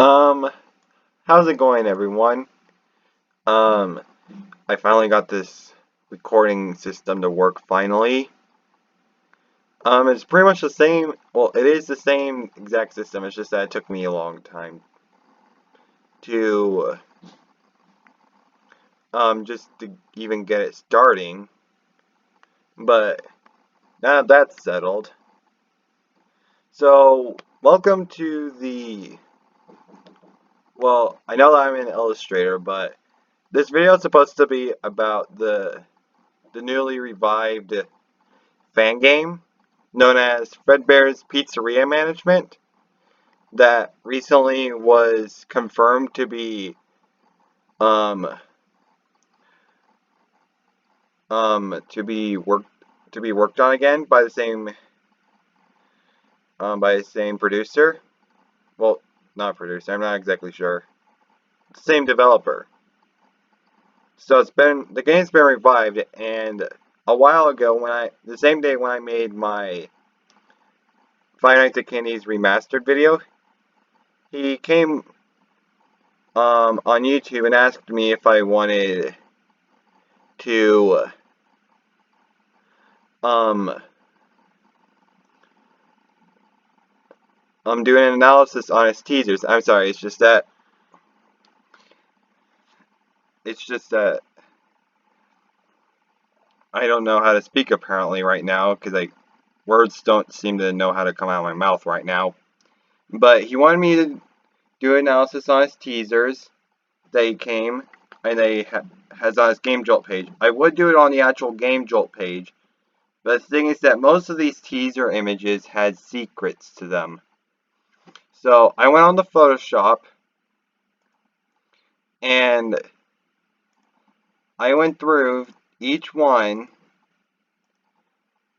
Um, how's it going, everyone? Um, I finally got this recording system to work finally. It's pretty much the same, well, it is the same exact system, it's just that it took me a long time to, just to even get it starting. But now that's settled. So, welcome to well, I know that I'm an illustrator, but this video is supposed to be about the newly revived fan game known as Fredbear's Pizzeria Management that recently was confirmed to be um to be worked on again by the same producer. Well, not producer, I'm not exactly sure. Same developer. So the game's been revived, and a while ago the same day when I made my Five Nights at Candy's remastered video, he came on YouTube and asked me if I wanted to do an analysis on his teasers. I'm sorry, it's just that I don't know how to speak apparently right now because words don't seem to know how to come out of my mouth right now. But he wanted me to do an analysis on his teasers. They came and has on his GameJolt page. I would do it on the actual GameJolt page, but the thing is that most of these teaser images had secrets to them. So I went on the Photoshop and I went through each one,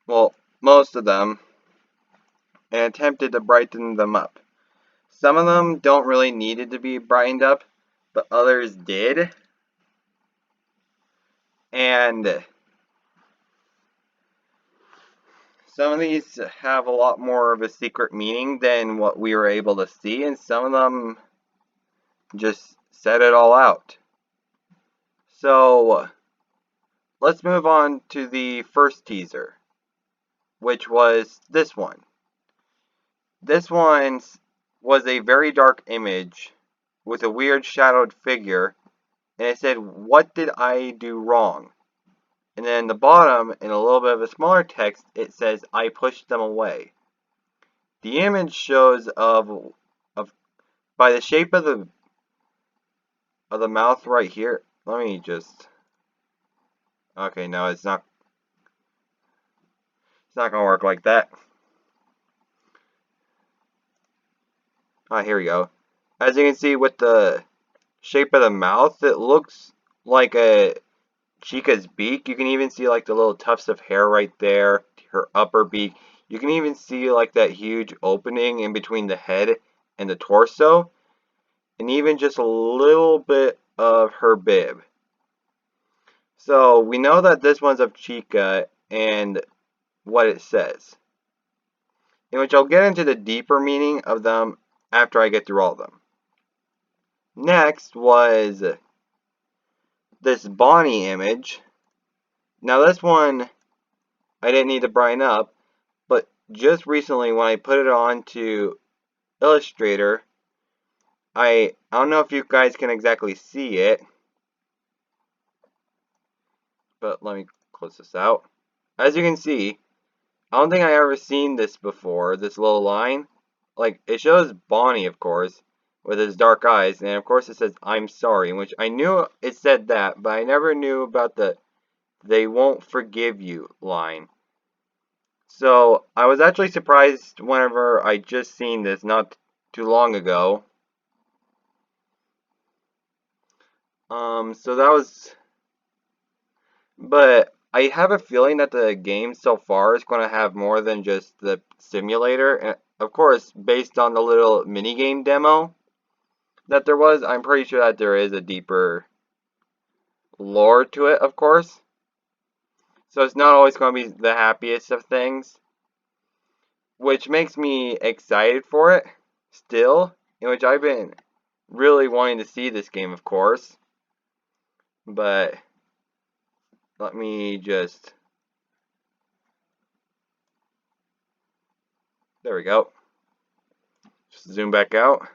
well, most of them, and attempted to brighten them up. Some of them don't really needed to be brightened up, but others did. And some of these have a lot more of a secret meaning than what we were able to see, and some of them just said it all out. So, let's move on to the first teaser, which was this one. This one was a very dark image with a weird shadowed figure, and it said, "What did I do wrong?" And then the bottom, in a little bit of a smaller text, it says, "I pushed them away." The image shows of by the shape of the mouth right here. Let me just. Okay, no, it's not. It's not gonna work like that. Here we go. As you can see, with the shape of the mouth, it looks like a Chica's beak. You can even see like the little tufts of hair right there, her upper beak. You can even see like that huge opening in between the head and the torso, and even just a little bit of her bib. So we know that this one's of Chica and what it says, in which I'll get into the deeper meaning of them after I get through all of them. Next was this Bonnie image. Now this one I didn't need to brighten up, but just recently when I put it on to Illustrator, I don't know if you guys can exactly see it, but let me close this out. As you can see, I don't think I ever seen this before, this little line. Like, it shows Bonnie, of course, with his dark eyes, and of course it says, "I'm sorry," which I knew it said that, but I never knew about the "they won't forgive you" line. So, I was actually surprised whenever I just seen this not too long ago. So that was... But I have a feeling that the game so far is going to have more than just the simulator. And of course, based on the little minigame demo that there was, I'm pretty sure that there is a deeper lore to it, of course. So it's not always going to be the happiest of things, which makes me excited for it still, in which I've been really wanting to see this game, of course. But let me just... There we go. Just zoom back out.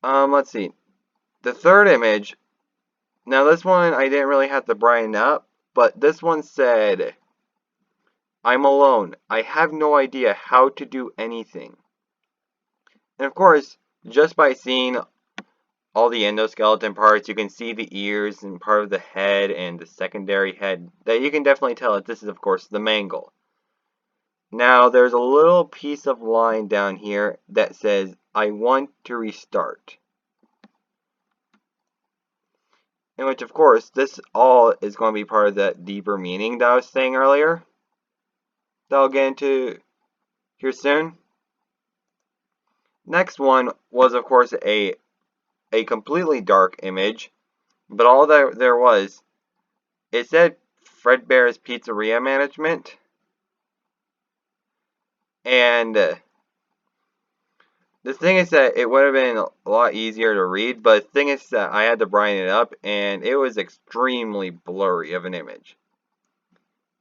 Let's see. The third image. Now this one I didn't really have to brighten up, but this one said, "I'm alone. I have no idea how to do anything." And of course, just by seeing all the endoskeleton parts, you can see the ears and part of the head and the secondary head, that you can definitely tell that this is, of course, the mangle. Now, there's a little piece of line down here that says, "I want to restart." In which, of course, this all is going to be part of that deeper meaning that I was saying earlier, that I'll get into here soon. Next one was, of course, a completely dark image, but all that there was, it said Fredbear's Pizzeria Management, and the thing is that it would have been a lot easier to read, but the thing is that I had to brighten it up, and it was extremely blurry of an image.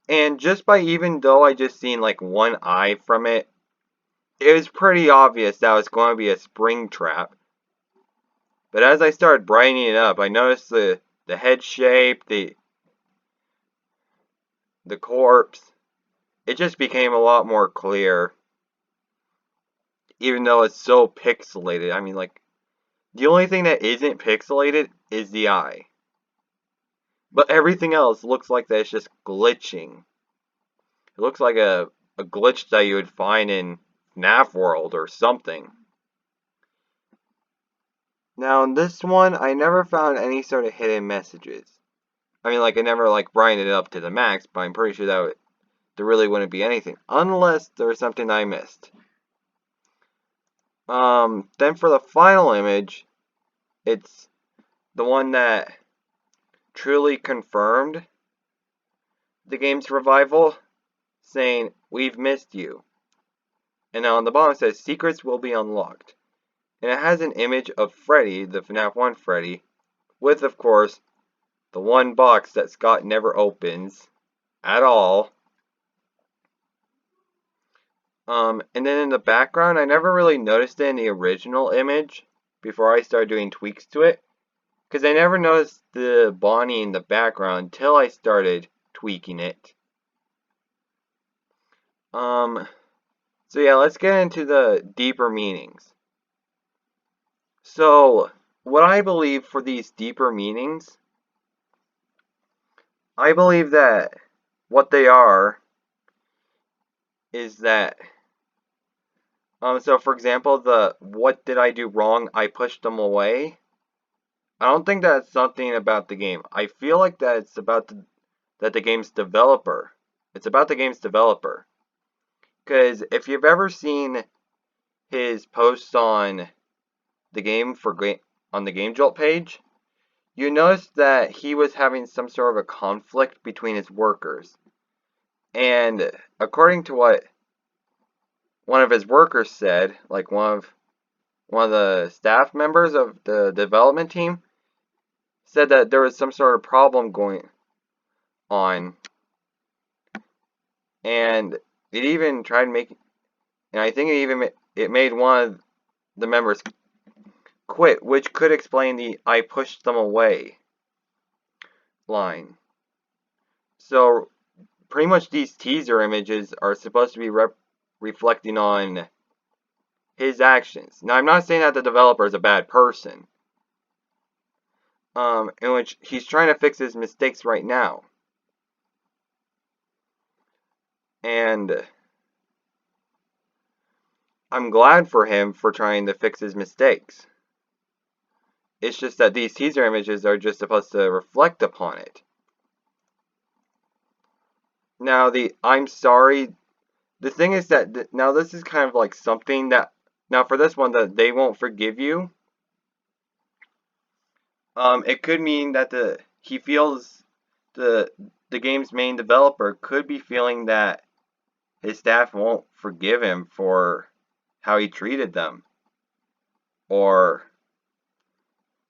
And just by, even though I just seen like one eye from it, it was pretty obvious that it was going to be a spring trap. But as I started brightening it up, I noticed the head shape, the corpse. It just became a lot more clear. Even though it's so pixelated. I mean, like, the only thing that isn't pixelated is the eye. But everything else looks like that it's just glitching. It looks like a glitch that you would find in FNaF World or something. Now, in this one, I never found any sort of hidden messages. I mean, like, I never, like, brightened it up to the max, but I'm pretty sure that there really wouldn't be anything. Unless there was something I missed. Then for the final image, it's the one that truly confirmed the game's revival, saying, "We've missed you." And on the bottom it says, "Secrets will be unlocked." And it has an image of Freddy, the FNaF 1 Freddy, with, of course, the one box that Scott never opens at all. And then in the background, I never really noticed it in the original image before I started doing tweaks to it, because I never noticed the Bonnie in the background until I started tweaking it. So yeah, let's get into the deeper meanings. So, what I believe for these deeper meanings, I believe that what they are is that, so for example, the "what did I do wrong? I pushed them away." I don't think that's something about the game. I feel like that it's about the game's developer. It's about the game's developer. Because if you've ever seen his posts on the game on the GameJolt page, you notice that he was having some sort of a conflict between his workers. And according to what one of his workers said, like one of the staff members of the development team, said that there was some sort of problem going on. And it even tried making, and I think it made one of the members quit, which could explain the "I pushed them away" line. So pretty much these teaser images are supposed to be reflecting on his actions. Now, I'm not saying that the developer is a bad person, in which he's trying to fix his mistakes right now. And I'm glad for him for trying to fix his mistakes. It's just that these teaser images are just supposed to reflect upon it. Now, the "I'm sorry," the thing is that, now this is kind of like something that, now for this one, that "they won't forgive you," it could mean that he feels the game's main developer could be feeling that his staff won't forgive him for how he treated them, or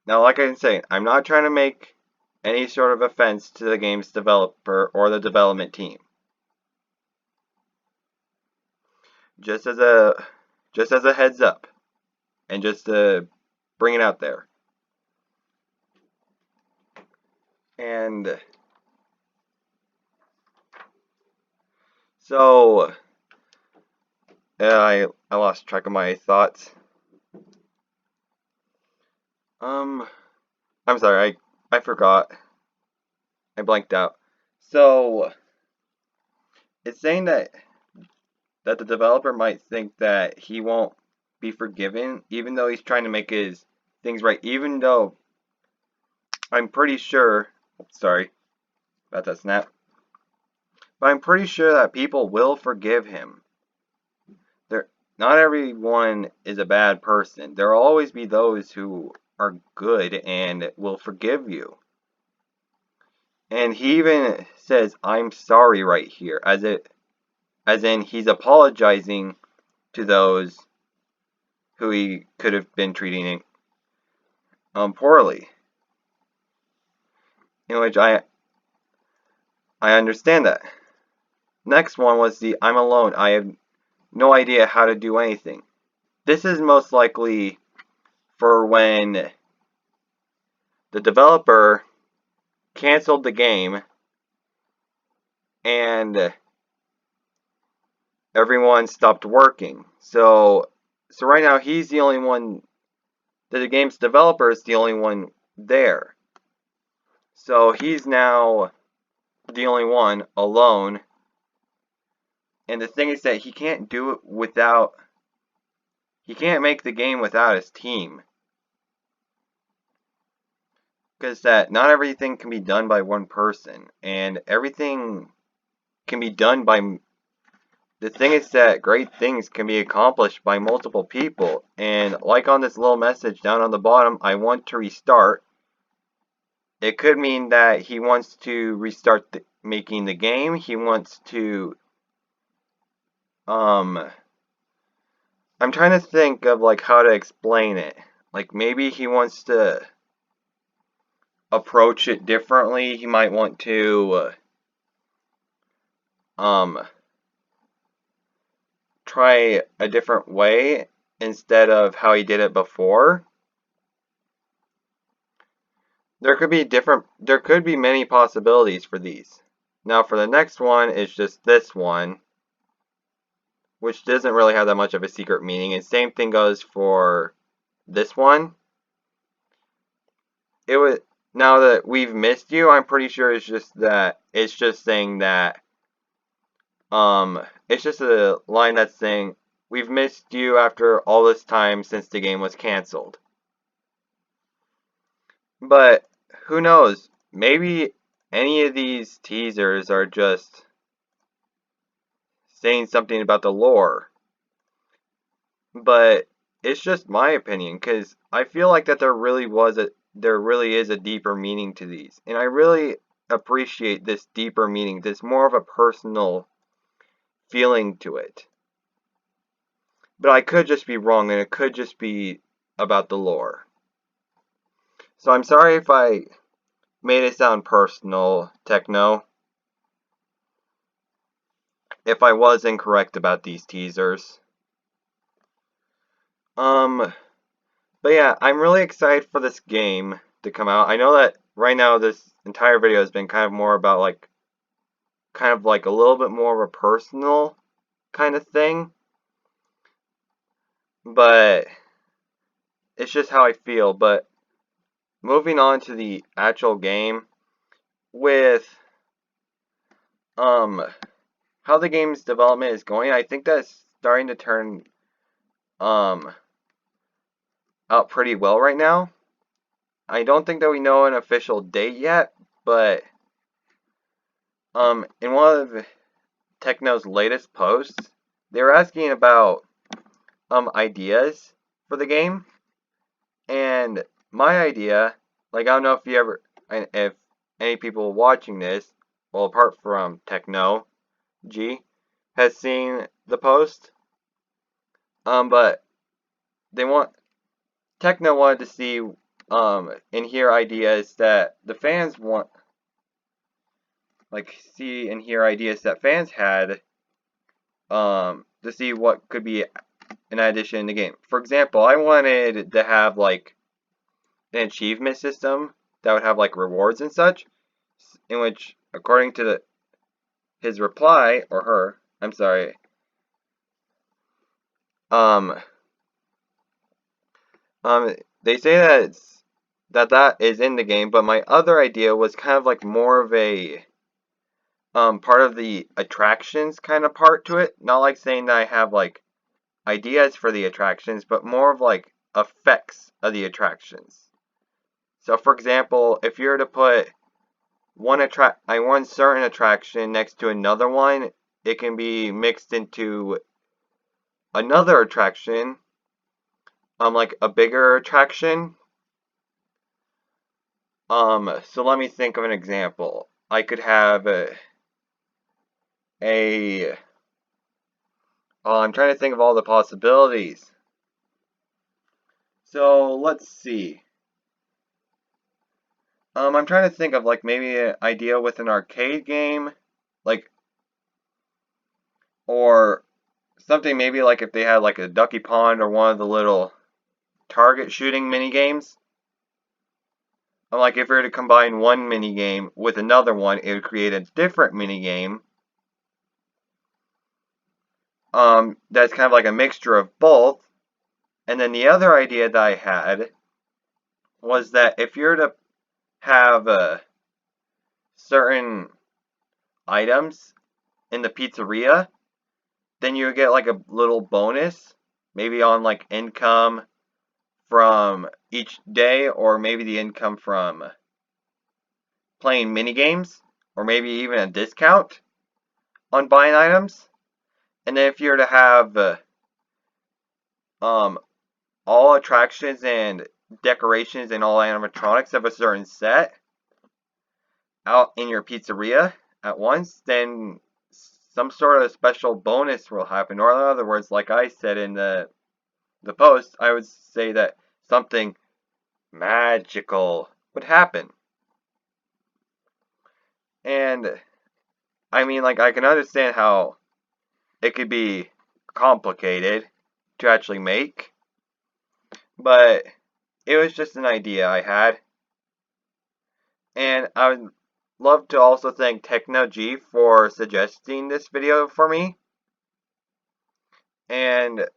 Now, like I say, I'm not trying to make any sort of offense to the game's developer or the development team. Just as a heads up, and just to bring it out there. And so I lost track of my thoughts. I'm sorry, I forgot. I blanked out. So it's saying that the developer might think that he won't be forgiven, even though he's trying to make his things right. Even though I'm pretty sure, sorry about that snap, but I'm pretty sure that people will forgive him. Not everyone is a bad person. There will always be those who are good and will forgive you. And he even says, "I'm sorry" right here, as in he's apologizing to those who he could have been treating poorly. In which I understand that. Next one was the "I'm alone. I have no idea how to do anything." This is most likely for when the developer canceled the game and everyone stopped working. So right now he's the only one, the game's developer is the only one there. So he's now the only one alone. And the thing is that he can't do it without, he can't make the game without his team. Because that not everything can be done by one person, and everything can be done by, the thing is that great things can be accomplished by multiple people. And like on this little message down on the bottom, "I want to restart." It could mean that he wants to restart making the game. He wants to, I'm trying to think of like how to explain it. Like maybe he wants to approach it differently. He might want to try a different way instead of how he did it before. There could be many possibilities for these. Now for the next one, it's just this one, which doesn't really have that much of a secret meaning, and same thing goes for this one. It was, "Now that we've missed you," I'm pretty sure it's just saying that, it's just a line that's saying, "We've missed you after all this time since the game was canceled." But who knows? Maybe any of these teasers are just saying something about the lore. But it's just my opinion, because I feel like that there really is a deeper meaning to these. And I really appreciate this deeper meaning. There's more of a personal feeling to it. But I could just be wrong, and it could just be about the lore. So I'm sorry if I made it sound personal, Techno. If I was incorrect about these teasers. But yeah, I'm really excited for this game to come out. I know that right now this entire video has been kind of more about like, a little bit more of a personal kind of thing. But it's just how I feel. But moving on to the actual game, with how the game's development is going, I think that's starting to turn out pretty well right now. I don't think that we know an official date yet, but in one of Techno's latest posts, they were asking about ideas for the game, and my idea, like, I don't know if any people watching this, well, apart from TechnoG, has seen the post, but Techno wanted to see and hear ideas that the fans want, like see and hear ideas that fans had, to see what could be an addition in the game. For example, I wanted to have like an achievement system that would have like rewards and such, in which, according to his reply, or her, I'm sorry, um, they say that is in the game, but my other idea was kind of like more of a part of the attractions kind of part to it. Not like saying that I have like ideas for the attractions, but more of like effects of the attractions. So for example, if you were to put one certain attraction next to another one, it can be mixed into another attraction, like a bigger attraction. So let me think of an example. I could have I'm trying to think of all the possibilities. So let's see. I'm trying to think of like maybe an idea with an arcade game, like, or something maybe like if they had like a ducky pond or one of the little target shooting mini games. Like if we were to combine one mini game with another one, it would create a different mini game. That's kind of like a mixture of both. And then the other idea that I had was that if you're to have certain items in the pizzeria, then you would get like a little bonus, maybe on like income from each day, or maybe the income from playing mini games, or maybe even a discount on buying items. And then if you were to have all attractions and decorations and all animatronics of a certain set out in your pizzeria at once, then some sort of special bonus will happen. Or in other words, like I said in the post, I would say that something magical would happen. And I mean, like, I can understand how it could be complicated to actually make, but it was just an idea I had. And I would love to also thank TechnoG for suggesting this video for me. And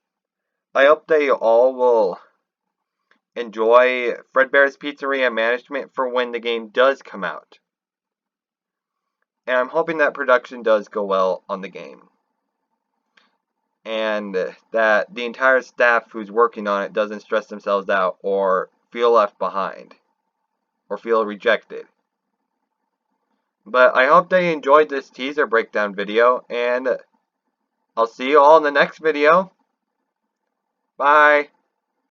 I hope that you all will enjoy Fredbear's Pizzeria management for when the game does come out. And I'm hoping that production does go well on the game. And that the entire staff who's working on it doesn't stress themselves out or feel left behind or feel rejected. But I hope that you enjoyed this teaser breakdown video, and I'll see you all in the next video. Bye.